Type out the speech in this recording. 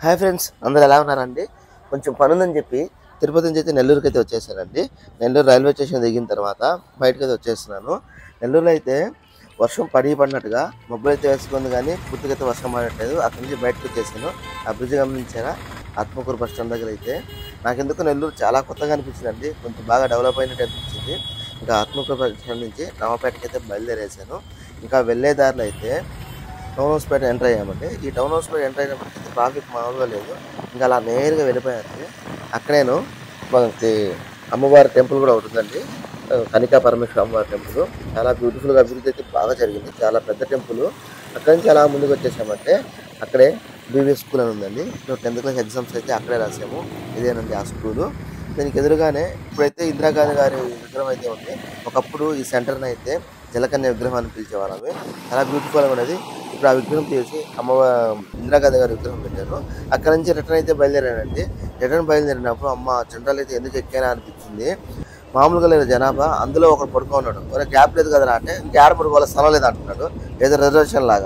Hi friends, అందరూ ఎలా ఉన్నారండి? కొంచెం పనుందని చెప్పి తిరుపతి నుంచి అయితే నెల్లూరుకి అయితే వచ్చేసానండి. నెల్లూరు రైల్వే స్టేషన్ దిగిన తర్వాత బయటకైతే వచ్చేస్తున్నాను. నెల్లూరులో అయితే వర్షం పడినట్టుగా మబ్బులు అయితే వేసుకుంది, కానీ పూర్తిగా అయితే వర్షం పడట్లేదు. అక్కడి నుంచి బయటకు వచ్చేసాను. ఆ బ్రిడ్జ్ గమనించారా? ఆత్మకూరు బస్ స్టాండ్ దగ్గర అయితే నాకెందుకు నెల్లూరు చాలా కొత్తగా అనిపించిందండి. కొంచెం బాగా డెవలప్ అయినట్టు అనిపించింది. ఇంకా ఆత్మకూరు బస్ స్టాండ్ నుంచి నవాపేటకి అయితే బయలుదేరేసాను. ఇంకా వెళ్ళే దారిలో అయితే టౌన్ హౌస్ పేట ఎంటర్ అయ్యామండి. ఈ టౌన్ హౌస్ పేట ఎంటర్ అయినప్పటికీ ట్రాఫిక్ మామూలుగా లేదు. ఇంకా అలా నేరుగా వెళ్ళిపోయాను. అక్కడేను మనకి అమ్మవారి టెంపుల్ కూడా ఒకటి ఉందండి. కనికా పరమేశ్వర అమ్మవారి టెంపుల్ చాలా బ్యూటిఫుల్గా అభివృద్ధి అయితే బాగా జరిగింది. చాలా పెద్ద టెంపుల్. అక్కడి నుంచి అలా ముందుకు వచ్చేసామంటే అక్కడే బీవీఎస్ స్కూల్ అని ఉందండి. మేము 10th క్లాస్ ఎగ్జామ్స్ అయితే అక్కడే రాసాము. ఇదేనండి ఆ స్కూలు. దీనికి ఎదురుగానే ఇప్పుడైతే ఇందిరాగాంధీ గారి విగ్రహం అయితే ఉంది. ఒకప్పుడు ఈ సెంటర్ని అయితే జలకన్య విగ్రహం అని పిలిచేవాళ్ళమే. చాలా బ్యూటిఫుల్గా ఉన్నది. ఇప్పుడు ఆ విగ్రహం తీసి ఇందిరాగాంధీ గారి విగ్రహం పెట్టారు. అక్కడ నుంచి రిటర్న్ అయితే బయలుదేరానండి. రిటర్న్ బయలుదేరినప్పుడు అమ్మ జనరల్ అయితే ఎందుకు ఎక్కానా అనిపించింది. మామూలుగా లేదు జనాభా, అందులో ఒకడు పడుకో ఉన్నాడు. గ్యాప్ లేదు కదా అంటే ఇంకేడ పడుకోవాలి, స్థలం లేదు అంటున్నాడు. ఏదో రిజర్వేషన్ లాగా.